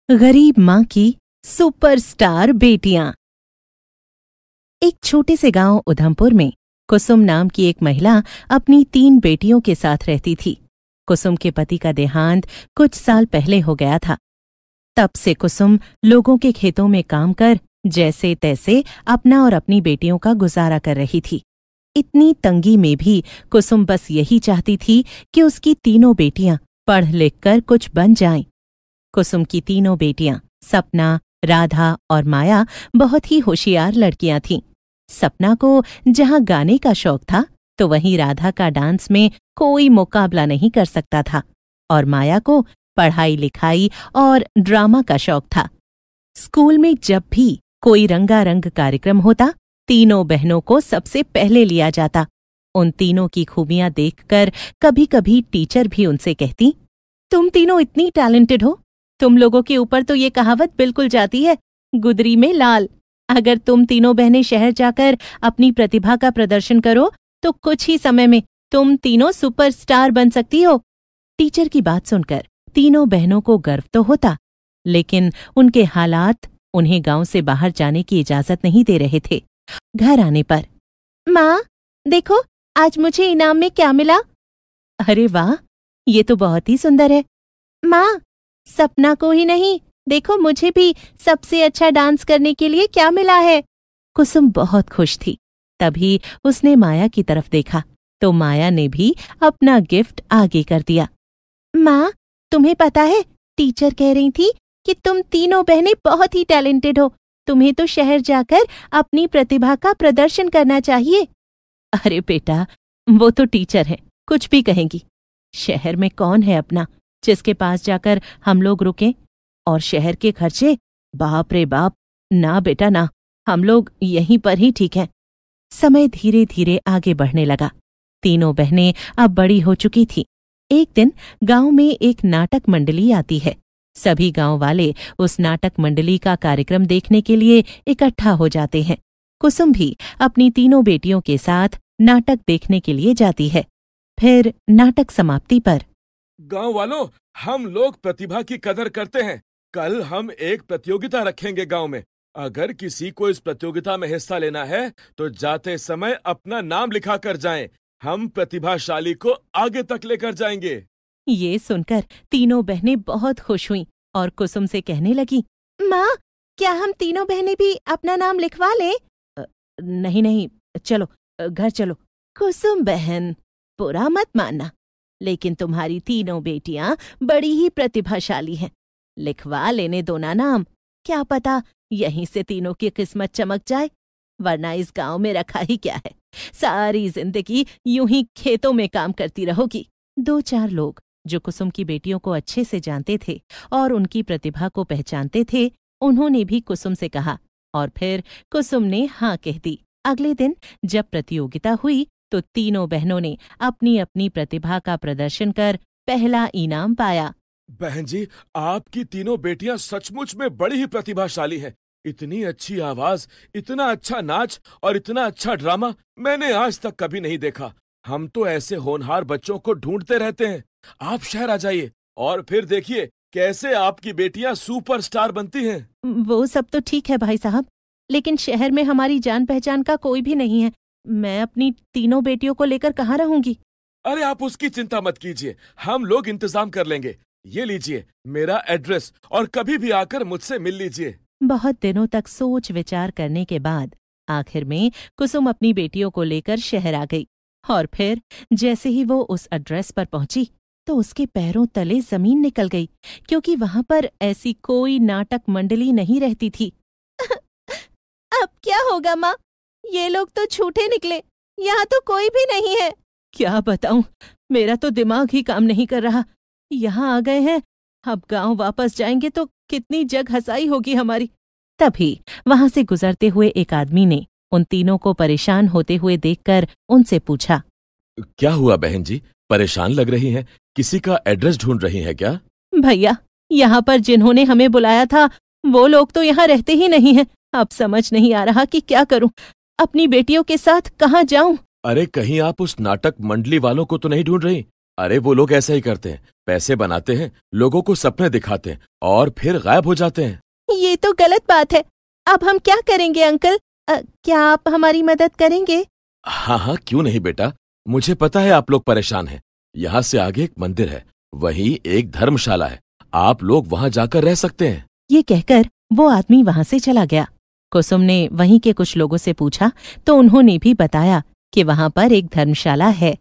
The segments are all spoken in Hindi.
गरीब माँ की सुपरस्टार बेटियां। एक छोटे से गांव उधमपुर में कुसुम नाम की एक महिला अपनी 3 बेटियों के साथ रहती थी। कुसुम के पति का देहांत कुछ साल पहले हो गया था। तब से कुसुम लोगों के खेतों में काम कर जैसे तैसे अपना और अपनी बेटियों का गुजारा कर रही थी। इतनी तंगी में भी कुसुम बस यही चाहती थी कि उसकी 3 बेटियां पढ़ लिख कर कुछ बन जाएं। कुसुम की 3 बेटियां सपना, राधा और माया बहुत ही होशियार लड़कियां थीं। सपना को जहां गाने का शौक था तो वहीं राधा का डांस में कोई मुकाबला नहीं कर सकता था और माया को पढ़ाई लिखाई और ड्रामा का शौक था। स्कूल में जब भी कोई रंगारंग कार्यक्रम होता 3 बहनों को सबसे पहले लिया जाता। उन तीनों की खूबियां देखकर कभी कभी टीचर भी उनसे कहती, तुम तीनों इतनी टैलेंटेड हो, तुम लोगों के ऊपर तो ये कहावत बिल्कुल जाती है, गुदरी में लाल। अगर तुम 3 बहनें शहर जाकर अपनी प्रतिभा का प्रदर्शन करो तो कुछ ही समय में तुम तीनों सुपरस्टार बन सकती हो। टीचर की बात सुनकर 3 बहनों को गर्व तो होता, लेकिन उनके हालात उन्हें गांव से बाहर जाने की इजाजत नहीं दे रहे थे। घर आने पर, माँ देखो आज मुझे इनाम में क्या मिला। अरे वाह, ये तो बहुत ही सुंदर है। माँ सपना को ही नहीं, देखो मुझे भी सबसे अच्छा डांस करने के लिए क्या मिला है। कुसुम बहुत खुश थी। तभी उसने माया की तरफ देखा तो माया ने भी अपना गिफ्ट आगे कर दिया। माँ तुम्हें पता है, टीचर कह रही थी कि तुम 3 बहनें बहुत ही टैलेंटेड हो, तुम्हें तो शहर जाकर अपनी प्रतिभा का प्रदर्शन करना चाहिए। अरे बेटा, वो तो टीचर है, कुछ भी कहेंगी। शहर में कौन है अपना जिसके पास जाकर हम लोग रुकें? और शहर के खर्चे, बाप रे बाप, ना बेटा ना, हम लोग यहीं पर ही ठीक हैं। समय धीरे धीरे आगे बढ़ने लगा। 3 बहनें अब बड़ी हो चुकी थीं। एक दिन गांव में एक नाटक मंडली आती है। सभी गांव वाले उस नाटक मंडली का कार्यक्रम देखने के लिए इकट्ठा हो जाते हैं। कुसुम भी अपनी 3 बेटियों के साथ नाटक देखने के लिए जाती है। फिर नाटक समाप्ति पर, गांव वालों, हम लोग प्रतिभा की कदर करते हैं। कल हम एक प्रतियोगिता रखेंगे गांव में। अगर किसी को इस प्रतियोगिता में हिस्सा लेना है तो जाते समय अपना नाम लिखा कर जाएं। हम प्रतिभाशाली को आगे तक लेकर जाएंगे। ये सुनकर 3 बहनें बहुत खुश हुईं और कुसुम से कहने लगी, माँ क्या हम 3 बहनें भी अपना नाम लिखवा लें? नहीं नहीं, चलो घर चलो। कुसुम बहन, बुरा मत मानना, लेकिन तुम्हारी 3 बेटियां बड़ी ही प्रतिभाशाली हैं। लिखवा लेने दो ना नाम, क्या पता यहीं से तीनों की किस्मत चमक जाए। वरना इस गांव में रखा ही क्या है, सारी जिंदगी यूं ही खेतों में काम करती रहोगी। 2-4 लोग जो कुसुम की बेटियों को अच्छे से जानते थे और उनकी प्रतिभा को पहचानते थे, उन्होंने भी कुसुम से कहा और फिर कुसुम ने हाँ कह दी। अगले दिन जब प्रतियोगिता हुई तो 3 बहनों ने अपनी अपनी प्रतिभा का प्रदर्शन कर पहला इनाम पाया। बहन जी, आपकी 3 बेटियां सचमुच में बड़ी ही प्रतिभाशाली हैं। इतनी अच्छी आवाज, इतना अच्छा नाच और इतना अच्छा ड्रामा मैंने आज तक कभी नहीं देखा। हम तो ऐसे होनहार बच्चों को ढूंढते रहते हैं। आप शहर आ जाइए और फिर देखिए कैसे आपकी बेटियां सुपरस्टार बनती हैं। वो सब तो ठीक है भाई साहब, लेकिन शहर में हमारी जान पहचान का कोई भी नहीं है। मैं अपनी 3 बेटियों को लेकर कहाँ रहूंगी? अरे आप उसकी चिंता मत कीजिए, हम लोग इंतजाम कर लेंगे। ये लीजिए मेरा एड्रेस और कभी भी आकर मुझसे मिल लीजिए। बहुत दिनों तक सोच विचार करने के बाद आखिर में कुसुम अपनी बेटियों को लेकर शहर आ गई और फिर जैसे ही वो उस एड्रेस पर पहुंची तो उसके पैरों तले जमीन निकल गई, क्योंकि वहां पर ऐसी कोई नाटक मंडली नहीं रहती थी। अब क्या होगा माँ? ये लोग तो झूठे निकले, यहाँ तो कोई भी नहीं है। क्या बताऊं, मेरा तो दिमाग ही काम नहीं कर रहा। यहाँ आ गए हैं, अब गांव वापस जाएंगे तो कितनी जग हंसाई होगी हमारी। तभी वहां से गुजरते हुए एक आदमी ने उन 3 को परेशान होते हुए देखकर उनसे पूछा, क्या हुआ बहन जी, परेशान लग रही हैं? किसी का एड्रेस ढूंढ रही हैं क्या? भैया, यहाँ पर जिन्होंने हमें बुलाया था वो लोग तो यहाँ रहते ही नहीं हैं। अब समझ नहीं आ रहा कि क्या करूं, अपनी बेटियों के साथ कहाँ जाऊं। अरे कहीं आप उस नाटक मंडली वालों को तो नहीं ढूंढ रही? अरे वो लोग ऐसा ही करते हैं, पैसे बनाते हैं, लोगों को सपने दिखाते हैं और फिर गायब हो जाते हैं। ये तो गलत बात है। अब हम क्या करेंगे अंकल? क्या आप हमारी मदद करेंगे? हाँ हाँ, क्यों नहीं बेटा। मुझे पता है आप लोग परेशान हैं। यहाँ से आगे एक मंदिर है, वहीं एक धर्मशाला है, आप लोग वहाँ जाकर रह सकते हैं। ये कहकर वो आदमी वहां से चला गया। कुसुम ने वहीं के कुछ लोगों से पूछा तो उन्होंने भी बताया कि वहां पर एक धर्मशाला है।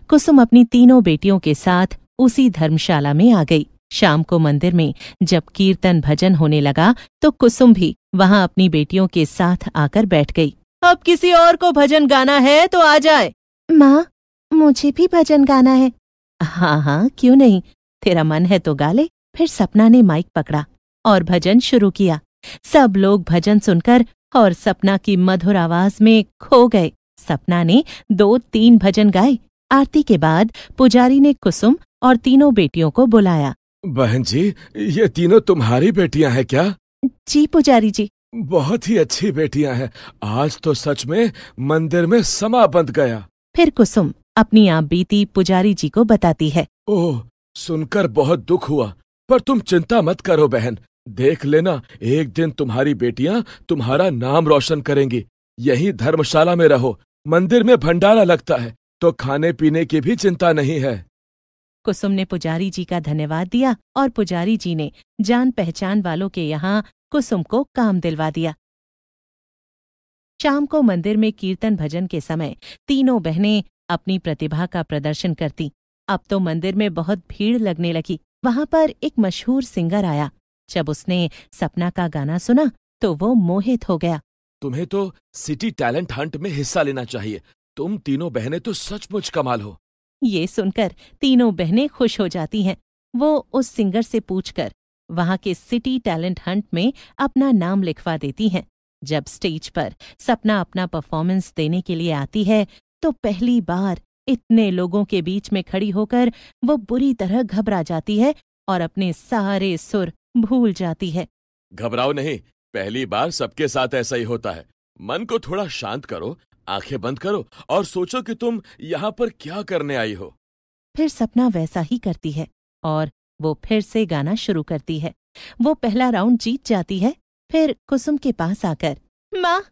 कुसुम अपनी तीनों बेटियों के साथ उसी धर्मशाला में आ गई। शाम को मंदिर में जब कीर्तन भजन होने लगा तो कुसुम भी वहां अपनी बेटियों के साथ आकर बैठ गई। अब किसी और को भजन गाना है तो आ जाए। माँ, मुझे भी भजन गाना है। हाँ हाँ, क्यों नहीं, तेरा मन है तो गा ले। फिर सपना ने माइक पकड़ा और भजन शुरू किया। सब लोग भजन सुनकर और सपना की मधुर आवाज में खो गए। सपना ने 2-3 भजन गाए। आरती के बाद पुजारी ने कुसुम और तीनों बेटियों को बुलाया। बहन जी, ये तीनों तुम्हारी बेटियां हैं क्या? जी पुजारी जी। बहुत ही अच्छी बेटियां हैं। आज तो सच में मंदिर में समा बंध गया। फिर कुसुम अपनी आप बीती पुजारी जी को बताती है। ओह, सुनकर बहुत दुख हुआ, पर तुम चिंता मत करो बहन। देख लेना, एक दिन तुम्हारी बेटियां तुम्हारा नाम रोशन करेंगी। यही धर्मशाला में रहो, मंदिर में भंडारा लगता है तो खाने पीने की भी चिंता नहीं है। कुसुम ने पुजारी जी का धन्यवाद दिया और पुजारी जी ने जान पहचान वालों के यहाँ कुसुम को काम दिलवा दिया। शाम को मंदिर में कीर्तन भजन के समय तीनों बहनें अपनी प्रतिभा का प्रदर्शन करती। अब तो मंदिर में बहुत भीड़ लगने लगी। वहां पर एक मशहूर सिंगर आया। जब उसने सपना का गाना सुना तो वो मोहित हो गया। तुम्हें तो सिटी टैलेंट हंट में हिस्सा लेना चाहिए। तुम तीनों बहनें तो सचमुच कमाल हो। ये सुनकर तीनों बहनें खुश हो जाती हैं। वो उस सिंगर से पूछकर वहां के सिटी टैलेंट हंट में अपना नाम लिखवा देती हैं। जब स्टेज पर सपना अपना परफॉर्मेंस देने के लिए आती है तो पहली बार इतने लोगों के बीच में खड़ी होकर वो बुरी तरह घबरा जाती है और अपने सारे सुर भूल जाती है। घबराओ नहीं, पहली बार सबके साथ ऐसा ही होता है। मन को थोड़ा शांत करो, आंखें बंद करो और सोचो कि तुम यहाँ पर क्या करने आई हो। फिर सपना वैसा ही करती है और वो फिर से गाना शुरू करती है। वो पहला राउंड जीत जाती है। फिर कुसुम के पास आकर, माँ,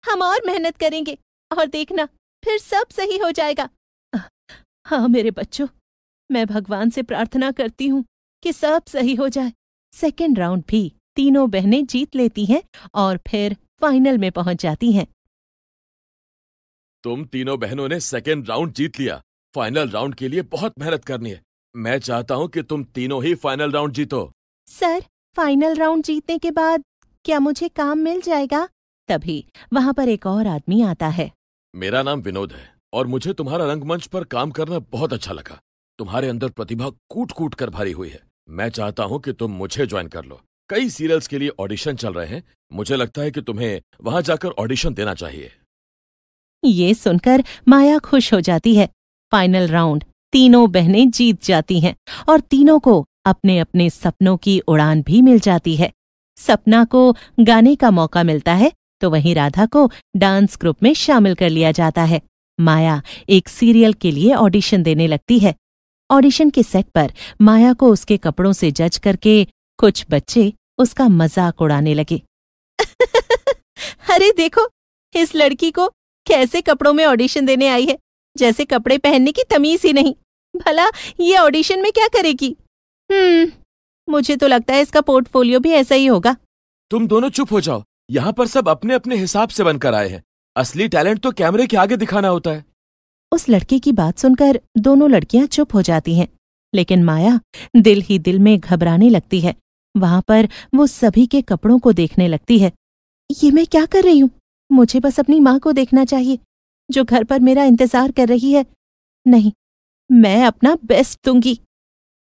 हम और मेहनत करेंगे और देखना फिर सब सही हो जाएगा। हाँ मेरे बच्चों, मैं भगवान से प्रार्थना करती हूँ कि सब सही हो जाए। सेकेंड राउंड भी तीनों बहनें जीत लेती हैं और फिर फाइनल में पहुंच जाती हैं। तुम तीनों बहनों ने सेकेंड राउंड जीत लिया। फाइनल राउंड के लिए बहुत मेहनत करनी है। मैं चाहता हूँ कि तुम तीनों ही फाइनल राउंड जीतो। सर, फाइनल राउंड जीतने के बाद क्या मुझे काम मिल जाएगा? तभी वहां पर एक और आदमी आता है। मेरा नाम विनोद है और मुझे तुम्हारा रंगमंच पर काम करना बहुत अच्छा लगा। तुम्हारे अंदर प्रतिभा कूट कूट कर भरी हुई है। मैं चाहता हूँ कि तुम मुझे ज्वाइन कर लो। कई सीरियल्स के लिए ऑडिशन चल रहे हैं। मुझे लगता है कि तुम्हें वहां जाकर ऑडिशन देना चाहिए। ये सुनकर माया खुश हो जाती है। फाइनल राउंड तीनों बहनें जीत जाती हैं और तीनों को अपने अपने सपनों की उड़ान भी मिल जाती है। सपना को गाने का मौका मिलता है तो वहीं राधा को डांस ग्रुप में शामिल कर लिया जाता है। माया एक सीरियल के लिए ऑडिशन देने लगती है। ऑडिशन के सेट पर माया को उसके कपड़ों से जज करके कुछ बच्चे उसका मजाक उड़ाने लगे। अरे देखो, इस लड़की को कैसे कपड़ों में ऑडिशन देने आई है, जैसे कपड़े पहनने की तमीज ही नहीं। भला ये ऑडिशन में क्या करेगी? मुझे तो लगता है इसका पोर्टफोलियो भी ऐसा ही होगा। तुम दोनों चुप हो जाओ। यहाँ पर सब अपने अपने हिसाब से बनकर आए हैं। असली टैलेंट तो कैमरे के आगे दिखाना होता है। उस लड़के की बात सुनकर दोनों लड़कियां चुप हो जाती हैं, लेकिन माया दिल ही दिल में घबराने लगती है। वहां पर वो सभी के कपड़ों को देखने लगती है। ये मैं क्या कर रही हूँ? मुझे बस अपनी माँ को देखना चाहिए जो घर पर मेरा इंतजार कर रही है। नहीं, मैं अपना बेस्ट दूंगी।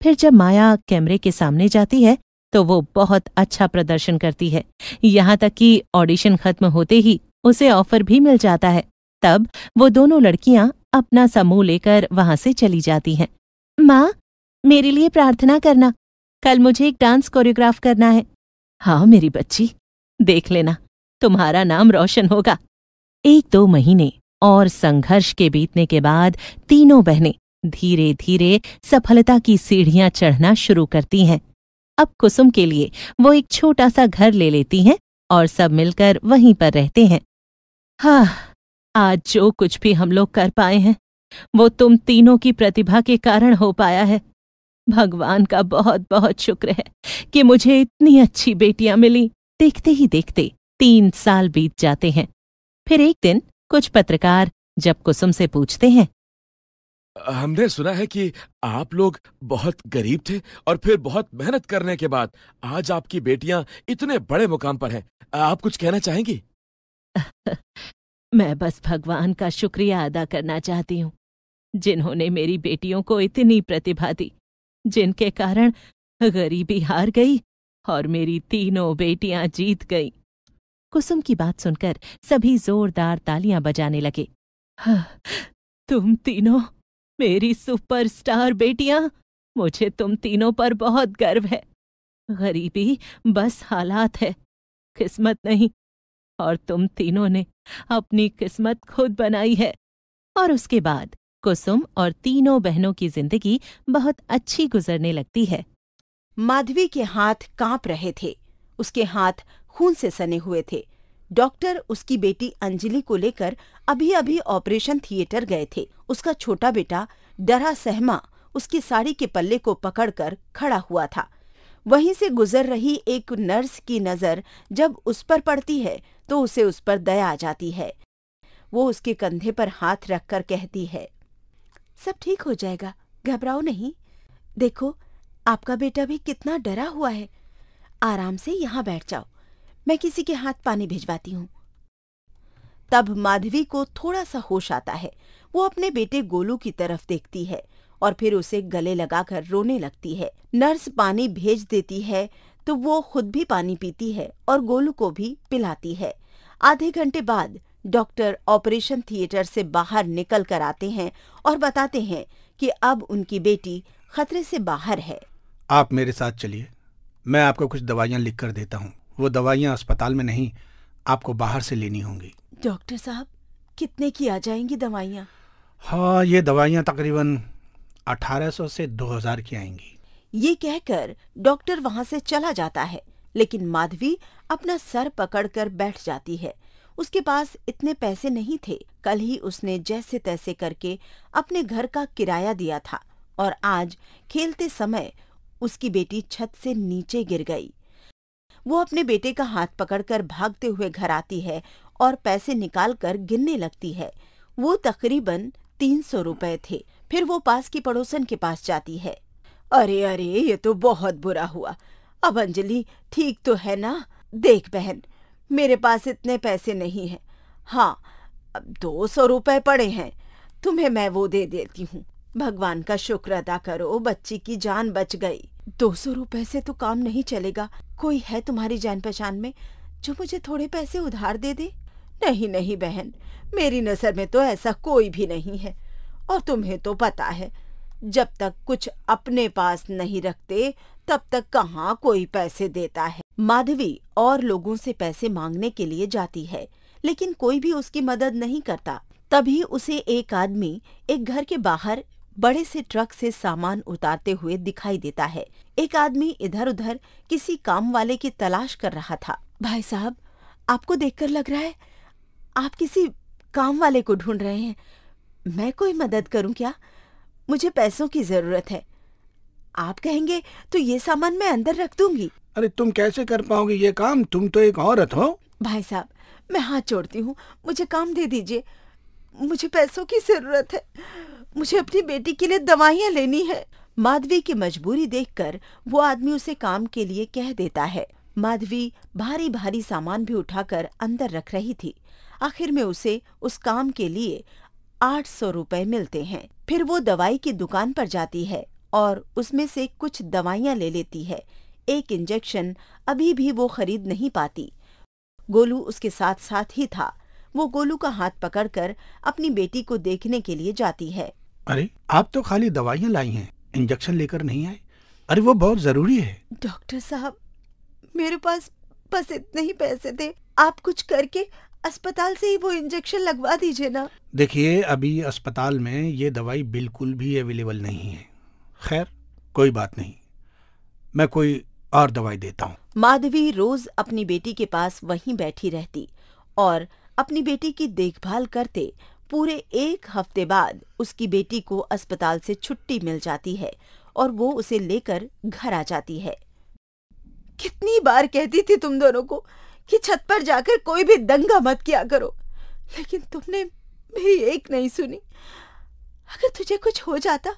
फिर जब माया कैमरे के सामने जाती है तो वो बहुत अच्छा प्रदर्शन करती है। यहाँ तक कि ऑडिशन खत्म होते ही उसे ऑफर भी मिल जाता है। तब वो दोनों लड़कियां अपना समूह लेकर वहां से चली जाती हैं। माँ, मेरे लिए प्रार्थना करना, कल मुझे एक डांस कोरियोग्राफ करना है। हाँ मेरी बच्ची, देख लेना, तुम्हारा नाम रोशन होगा। 1-2 महीने और संघर्ष के बीतने के बाद तीनों बहनें धीरे धीरे सफलता की सीढ़ियां चढ़ना शुरू करती हैं। अब कुसुम के लिए वो एक छोटा सा घर ले लेती हैं और सब मिलकर वहीं पर रहते हैं। हाँ, आज जो कुछ भी हम लोग कर पाए हैं वो तुम तीनों की प्रतिभा के कारण हो पाया है। भगवान का बहुत बहुत शुक्र है कि मुझे इतनी अच्छी बेटियां मिली। देखते ही देखते 3 साल बीत जाते हैं। फिर एक दिन कुछ पत्रकार जब कुसुम से पूछते हैं, हमने सुना है कि आप लोग बहुत गरीब थे और फिर बहुत मेहनत करने के बाद आज आपकी बेटियां इतने बड़े मुकाम पर हैं। आप कुछ कहना चाहेंगी? मैं बस भगवान का शुक्रिया अदा करना चाहती हूँ, जिन्होंने मेरी बेटियों को इतनी प्रतिभा दी, जिनके कारण गरीबी हार गई और मेरी तीनों बेटियां जीत गईं। कुसुम की बात सुनकर सभी जोरदार तालियां बजाने लगे। हाँ, तुम तीनों मेरी सुपरस्टार बेटियां, मुझे तुम तीनों पर बहुत गर्व है। गरीबी बस हालात है, किस्मत नहीं, और तुम तीनों ने अपनी किस्मत खुद बनाई है। और उसके बाद कुसुम और तीनों बहनों की जिंदगी बहुत अच्छी गुजरने लगती है। माधवी के हाथ कांप रहे थे, उसके हाथ खून से सने हुए थे। डॉक्टर उसकी बेटी अंजलि को लेकर अभी अभी ऑपरेशन थिएटर गए थे। उसका छोटा बेटा डरा सहमा उसकी साड़ी के पल्ले को पकड़कर खड़ा हुआ था। वहीं से गुजर रही एक नर्स की नजर जब उस पर पड़ती है तो उसे उस पर दया आ जाती है। वो उसके कंधे पर हाथ रखकर कहती है, सब ठीक हो जाएगा, घबराओ नहीं। देखो, आपका बेटा भी कितना डरा हुआ है। आराम से यहाँ बैठ जाओ, मैं किसी के हाथ पानी भिजवाती हूँ। तब माधवी को थोड़ा सा होश आता है। वो अपने बेटे गोलू की तरफ देखती है और फिर उसे गले लगाकर रोने लगती है। नर्स पानी भेज देती है तो वो खुद भी पानी पीती है और गोलू को भी पिलाती है। आधे घंटे बाद डॉक्टर ऑपरेशन थिएटर से बाहर निकल कर आते हैं और बताते हैं कि अब उनकी बेटी खतरे से बाहर है। आप मेरे साथ चलिए, मैं आपको कुछ दवाइयाँ लिख कर देता हूँ। वो दवाइयाँ अस्पताल में नहीं, आपको बाहर से लेनी होंगी। डॉक्टर साहब, कितने की आ जाएंगी दवाइयाँ? हाँ, ये दवाइयाँ तकरीबन 1800 से 2000 की आएंगी। ये कहकर डॉक्टर वहां से चला जाता है, लेकिन माधवी अपना सर पकड़कर बैठ जाती है। उसके पास इतने पैसे नहीं थे। कल ही उसने जैसे तैसे करके अपने घर का किराया दिया था और आज खेलते समय उसकी बेटी छत से नीचे गिर गई। वो अपने बेटे का हाथ पकड़कर भागते हुए घर आती है और पैसे निकालकर गिनने लगती है। वो तकरीबन 300 रुपए थे। फिर वो पास की पड़ोसन के पास जाती है। अरे अरे, ये तो बहुत बुरा हुआ। अब अंजलि ठीक तो है ना? देख बहन, मेरे पास इतने पैसे नहीं हैं। हाँ, अब 200 रुपए पड़े हैं, तुम्हें मैं वो दे देती हूँ। भगवान का शुक्र अदा करो, बच्ची की जान बच गई। 200 रुपए से तो काम नहीं चलेगा। कोई है तुम्हारी जान पहचान में जो मुझे थोड़े पैसे उधार दे दे? नहीं नहीं बहन, मेरी नजर में तो ऐसा कोई भी नहीं है। और तुम्हें तो पता है, जब तक कुछ अपने पास नहीं रखते तब तक कहाँ कोई पैसे देता है। माधवी और लोगों से पैसे मांगने के लिए जाती है, लेकिन कोई भी उसकी मदद नहीं करता। तभी उसे एक आदमी एक घर के बाहर बड़े से ट्रक से सामान उतारते हुए दिखाई देता है। एक आदमी इधर उधर किसी काम वाले की तलाश कर रहा था। भाई साहब, आपको देखकर लग रहा है आप किसी काम वाले को ढूंढ रहे हैं। मैं कोई मदद करूं क्या? मुझे पैसों की जरूरत है। आप कहेंगे तो ये सामान मैं अंदर रख दूंगी। अरे तुम कैसे कर पाओगे ये काम? तुम तो एक औरत हो। भाई साहब, मैं हाथ जोड़ती हूँ, मुझे काम दे दीजिए। मुझे पैसों की जरूरत है। मुझे अपनी बेटी के लिए दवाइयाँ लेनी है। माधवी की मजबूरी देखकर वो आदमी उसे काम के लिए कह देता है। माधवी भारी भारी सामान भी उठाकर अंदर रख रही थी। आखिर में उसे उस काम के लिए 800 रुपए मिलते हैं। फिर वो दवाई की दुकान पर जाती है और उसमें से कुछ दवाइयाँ ले लेती है। एक इंजेक्शन अभी भी वो खरीद नहीं पाती। गोलू उसके साथ साथ ही था। वो गोलू का हाथ पकड़कर अपनी बेटी को देखने के लिए जाती है। अरे, आप तो खाली दवाइयाँ लाई हैं, इंजेक्शन लेकर नहीं आए। अरे वो बहुत जरूरी है। डॉक्टर साहब, मेरे पास बस इतने ही पैसे थे। आप कुछ करके अस्पताल से ही वो इंजेक्शन लगवा दीजिए ना। देखिए, अभी अस्पताल में ये दवाई बिल्कुल भी अवेलेबल नहीं है। खैर, कोई बात नहीं, मैं कोई और दवाई देता हूँ। माधवी रोज अपनी बेटी के पास वहीं बैठी रहती और अपनी बेटी की देखभाल करते पूरे 1 हफ्ते बाद उसकी बेटी को अस्पताल से छुट्टी मिल जाती है और वो उसे लेकर घर आ जाती है। कितनी बार कहती थी तुम दोनों को कि छत पर जाकर कोई भी दंगा मत किया करो, लेकिन तुमने मेरी एक नहीं सुनी। अगर तुझे कुछ हो जाता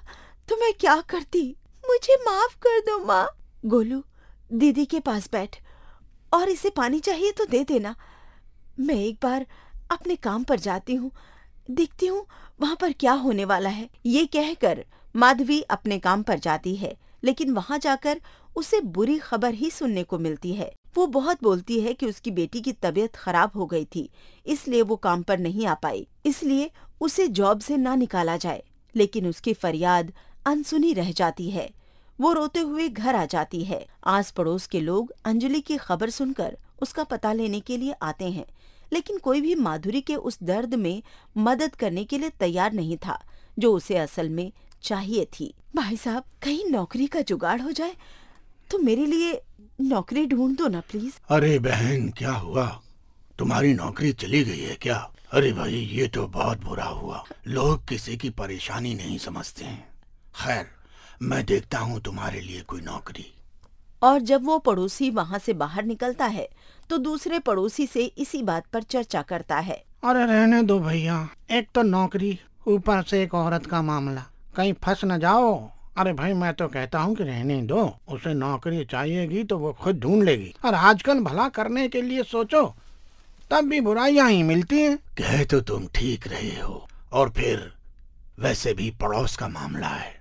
तो मैं क्या करती? मुझे माफ कर दो माँ। गोलू, दीदी के पास बैठ और इसे पानी चाहिए तो दे देना। मैं एक बार अपने काम पर जाती हूँ, देखती हूँ वहां पर क्या होने वाला है। ये कहकर माधवी अपने काम पर जाती है, लेकिन वहां जाकर उसे बुरी खबर ही सुनने को मिलती है। वो बहुत बोलती है कि उसकी बेटी की तबीयत खराब हो गई थी, इसलिए वो काम पर नहीं आ पाई, इसलिए उसे जॉब से ना निकाला जाए। लेकिन उसकी फरियाद अनसुनी रह जाती है। वो रोते हुए घर आ जाती है। आस पड़ोस के लोग अंजलि की खबर सुनकर उसका पता लेने के लिए आते हैं, लेकिन कोई भी माधुरी के उस दर्द में मदद करने के लिए तैयार नहीं था जो उसे असल में चाहिए थी। भाई साहब, कहीं नौकरी का जुगाड़ हो जाए तो मेरे लिए नौकरी ढूंढ दो ना प्लीज। अरे बहन, क्या हुआ? तुम्हारी नौकरी चली गई है क्या? अरे भाई, ये तो बहुत बुरा हुआ। लोग किसी की परेशानी नहीं समझते हैं। खैर, मैं देखता हूँ तुम्हारे लिए कोई नौकरी। और जब वो पड़ोसी वहाँ से बाहर निकलता है तो दूसरे पड़ोसी से इसी बात पर चर्चा करता है। अरे रहने दो भैया, एक तो नौकरी, ऊपर से एक औरत का मामला, कहीं फंस न जाओ। अरे भाई, मैं तो कहता हूँ कि रहने दो। उसे नौकरी चाहिएगी तो वो खुद ढूंढ लेगी। और आजकल भला करने के लिए सोचो तब भी बुराइयां ही मिलती हैं। कह तो तुम ठीक रहे हो, और फिर वैसे भी पड़ोस का मामला है।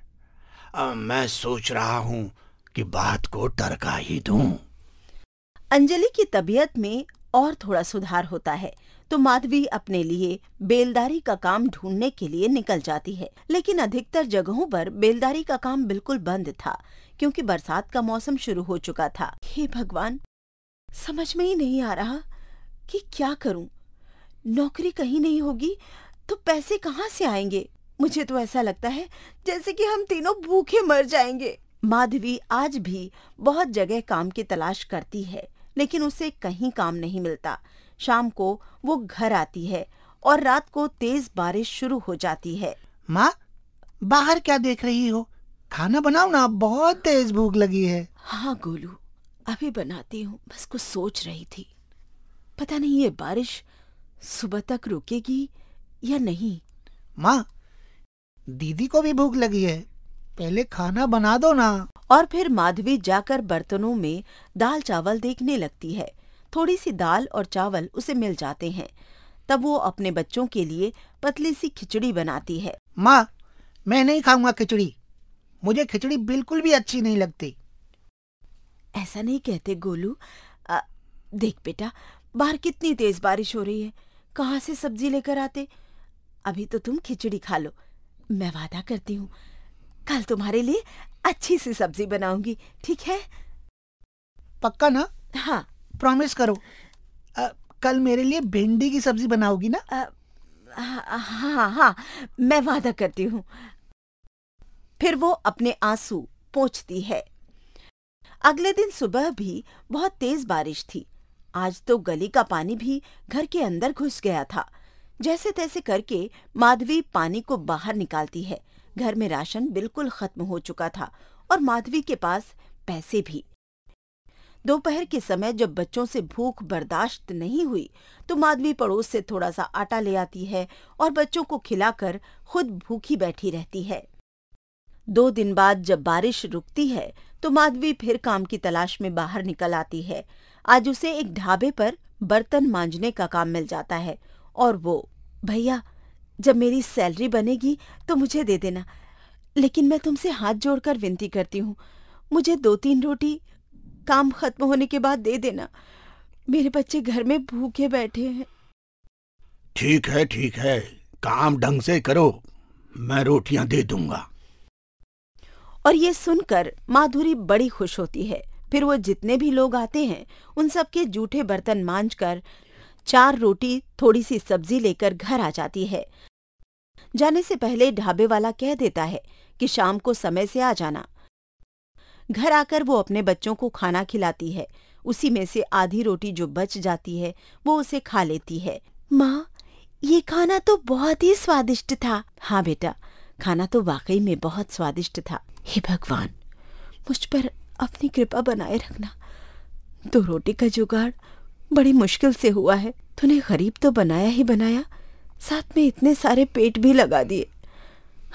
मैं सोच रहा हूँ कि बात को टरका ही दूं। अंजलि की तबीयत में और थोड़ा सुधार होता है तो माधवी अपने लिए बेलदारी का काम ढूंढने के लिए निकल जाती है, लेकिन अधिकतर जगहों पर बेलदारी का काम बिल्कुल बंद था क्योंकि बरसात का मौसम शुरू हो चुका था। हे भगवान, समझ में ही नहीं आ रहा कि क्या करूं। नौकरी कहीं नहीं होगी तो पैसे कहाँ से आएंगे? मुझे तो ऐसा लगता है जैसे कि हम तीनों भूखे मर जाएंगे। माधवी आज भी बहुत जगह काम की तलाश करती है, लेकिन उसे कहीं काम नहीं मिलता। शाम को वो घर आती है और रात को तेज बारिश शुरू हो जाती है। माँ, बाहर क्या देख रही हो? खाना बनाओ ना, बहुत तेज भूख लगी है। हाँ गोलू, अभी बनाती हूँ। बस कुछ सोच रही थी, पता नहीं ये बारिश सुबह तक रुकेगी या नहीं। माँ, दीदी को भी भूख लगी है, पहले खाना बना दो ना। और फिर माधवी जाकर बर्तनों में दाल चावल देखने लगती है। थोड़ी सी दाल और चावल उसे मिल जाते हैं। तब वो अपने बच्चों के लिए पतली सी खिचड़ी बनाती है। माँ, मैं नहीं खाऊंगा खिचड़ी, मुझे खिचड़ी बिल्कुल भी अच्छी नहीं लगती। ऐसा नहीं कहते गोलू। देख बेटा, बाहर कितनी तेज बारिश हो रही है, कहाँ से सब्जी लेकर आते? अभी तो तुम खिचड़ी खा लो। मैं वादा करती हूँ कल तुम्हारे लिए अच्छी सी सब्जी बनाऊंगी, ठीक है? पक्का ना? हाँ। प्रॉमिस करो। कल मेरे लिए भिंडी की सब्जी बनाओगी ना? हाँ हाँ, मैं वादा करती हूँ। फिर वो अपने आंसू पोंछती है। अगले दिन सुबह भी बहुत तेज बारिश थी। आज तो गली का पानी भी घर के अंदर घुस गया था। जैसे तैसे करके माधवी पानी को बाहर निकालती है। घर में राशन बिल्कुल खत्म हो चुका था और माधवी के पास पैसे भी। दोपहर के समय जब बच्चों से भूख बर्दाश्त नहीं हुई तो माधवी पड़ोस से थोड़ा सा आटा ले आती है और बच्चों को खिलाकर खुद भूखी बैठी रहती है। 2 दिन बाद जब बारिश रुकती है तो माधवी फिर काम की तलाश में बाहर निकल आती है। आज उसे एक ढाबे पर बर्तन मांजने का काम मिल जाता है और वो, भैया जब मेरी सैलरी बनेगी तो मुझे दे देना, लेकिन मैं तुमसे हाथ जोड़कर विनती करती हूँ, मुझे 2-3 रोटी काम खत्म होने के बाद दे देना। मेरे बच्चे घर में भूखे बैठे हैं। ठीक है, काम ढंग से करो, मैं रोटियां दे दूंगा। और ये सुनकर माधुरी बड़ी खुश होती है। फिर वो जितने भी लोग आते हैं उन सबके जूठे बर्तन मांजकर 4 रोटी थोड़ी सी सब्जी लेकर घर आ जाती है। जाने से पहले ढाबे वाला कह देता है कि शाम को समय से आ जाना। घर आकर वो अपने बच्चों को खाना खिलाती है। उसी में से आधी रोटी जो बच जाती है वो उसे खा लेती है। माँ, ये खाना तो बहुत ही स्वादिष्ट था। हाँ बेटा, खाना तो वाकई में बहुत स्वादिष्ट था। हे भगवान, मुझ पर अपनी कृपा बनाए रखना। 2 रोटी का जुगाड़ बड़ी मुश्किल से हुआ है। तूने गरीब तो बनाया ही बनाया, साथ में इतने सारे पेट भी लगा दिए।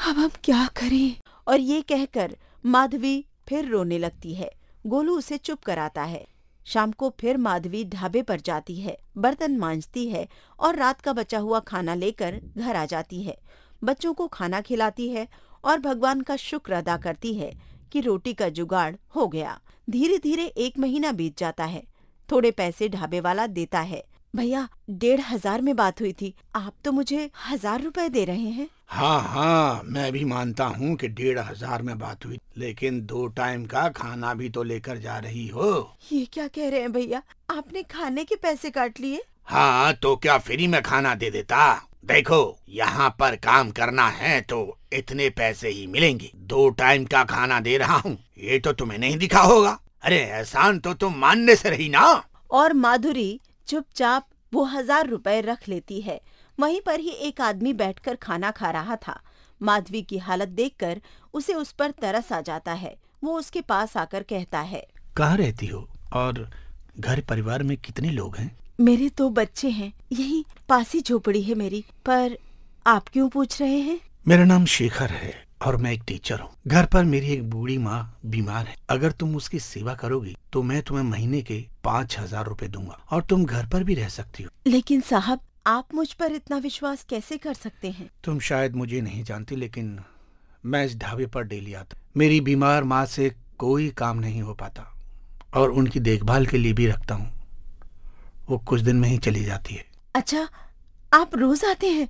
अब हम क्या करें? और ये कहकर माधवी फिर रोने लगती है। गोलू उसे चुप कराता है। शाम को फिर माधवी ढाबे पर जाती है, बर्तन मांजती है और रात का बचा हुआ खाना लेकर घर आ जाती है। बच्चों को खाना खिलाती है और भगवान का शुक्र अदा करती है कि रोटी का जुगाड़ हो गया। धीरे धीरे 1 महीना बीत जाता है। थोड़े पैसे ढाबे वाला देता है। भैया, 1,500 में बात हुई थी, आप तो मुझे 1000 रुपए दे रहे हैं। हाँ हाँ, मैं भी मानता हूँ कि 1,500 में बात हुई, लेकिन 2 टाइम का खाना भी तो लेकर जा रही हो। ये क्या कह रहे हैं भैया, आपने खाने के पैसे काट लिए? हाँ, तो क्या फ्री में खाना दे देता? देखो, यहाँ पर काम करना है तो इतने पैसे ही मिलेंगे। 2 टाइम का खाना दे रहा हूँ, ये तो तुम्हें नहीं दिखा होगा। अरे एहसान तो तुम मानने से रही ना। और माधुरी चुपचाप वो 1000 रुपए रख लेती है। वहीं पर ही एक आदमी बैठकर खाना खा रहा था। माधवी की हालत देखकर उसे उस पर तरस आ जाता है। वो उसके पास आकर कहता है, कहाँ रहती हो और घर परिवार में कितने लोग हैं? मेरे 2 बच्चे हैं, यही पास ही झोपड़ी है मेरी। पर आप क्यों पूछ रहे हैं? मेरा नाम शेखर है और मैं एक टीचर हूँ। घर पर मेरी एक बूढ़ी माँ बीमार है। अगर तुम उसकी सेवा करोगी तो मैं तुम्हें महीने के 5,000 रुपए दूंगा और तुम घर पर भी रह सकती हो। लेकिन साहब, आप मुझ पर इतना विश्वास कैसे कर सकते हैं? तुम शायद मुझे नहीं जानती, लेकिन मैं इस ढाबे पर डेली आता। मेरी बीमार माँ से कोई काम नहीं हो पाता और उनकी देखभाल के लिए भी रखता हूँ। वो कुछ दिन में ही चली जाती है। अच्छा, आप रोज आते हैं?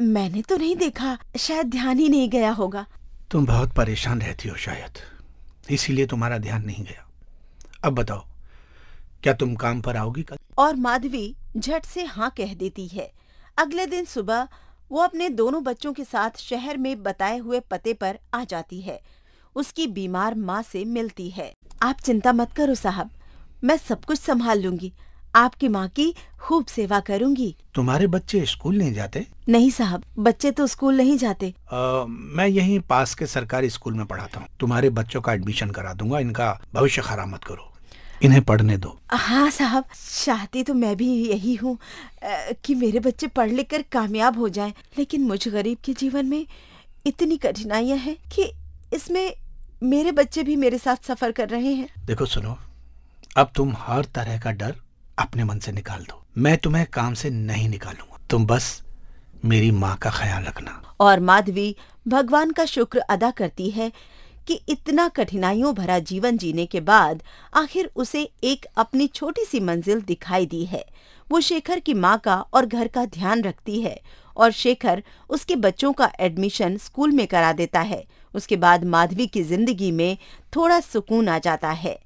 मैंने तो नहीं देखा, शायद ध्यान ही नहीं गया होगा। तुम बहुत परेशान रहती हो शायद, इसीलिए तुम्हारा ध्यान नहीं गया। अब बताओ, क्या तुम काम पर आओगी कल? और माधवी झट से हाँ कह देती है। अगले दिन सुबह वो अपने दोनों बच्चों के साथ शहर में बताए हुए पते पर आ जाती है। उसकी बीमार माँ से मिलती है। आप चिंता मत करो साहब, मैं सब कुछ संभाल लूंगी। आपकी माँ की खूब सेवा करूंगी। तुम्हारे बच्चे स्कूल नहीं जाते? नहीं साहब, बच्चे तो स्कूल नहीं जाते। मैं यहीं पास के सरकारी स्कूल में पढ़ाता हूँ। तुम्हारे बच्चों का एडमिशन करा दूंगा। इनका भविष्य खराब मत करो, इन्हें पढ़ने दो। हाँ साहब, चाहती तो मैं भी यही हूँ कि मेरे बच्चे पढ़ लिख कर कामयाब हो जाएं। लेकिन मुझ गरीब के जीवन में इतनी कठिनाइयाँ हैं कि इसमें मेरे बच्चे भी मेरे साथ सफर कर रहे हैं। देखो सुनो, अब तुम हर तरह का डर अपने मन से निकाल दो। मैं तुम्हें काम से नहीं निकालूंगा, तुम बस मेरी माँ का ख्याल रखना। और माधवी भगवान का शुक्र अदा करती है कि इतना कठिनाइयों भरा जीवन जीने के बाद आखिर उसे एक अपनी छोटी सी मंजिल दिखाई दी है। वो शेखर की माँ का और घर का ध्यान रखती है और शेखर उसके बच्चों का एडमिशन स्कूल में करा देता है। उसके बाद माधवी की जिंदगी में थोड़ा सुकून आ जाता है।